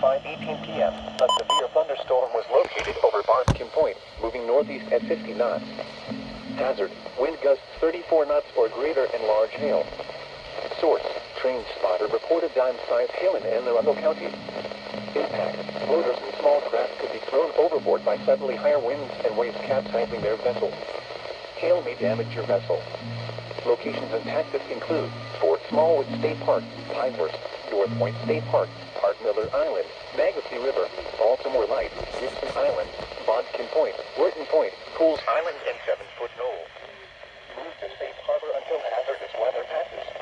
5:18 p.m., a severe thunderstorm was located over Barnkim Point, moving northeast at 50 knots. Hazard, wind gusts 34 knots or greater and large hail. Source, train spotter reported dime-sized hail in Anne Arundel County. Impact, motors and small craft could be thrown overboard by suddenly higher winds and waves capsizing their vessel. Hail may damage your vessel. Locations and tactics include Fort Smallwood State Park, Pinehurst, North Point State Park, Hart Miller Island, Magassee River, Baltimore Light, Gibson Island, Bodkin Point, Wharton Point, Pools Island, and 7 Foot Knoll. Move to safe harbor until hazardous weather passes.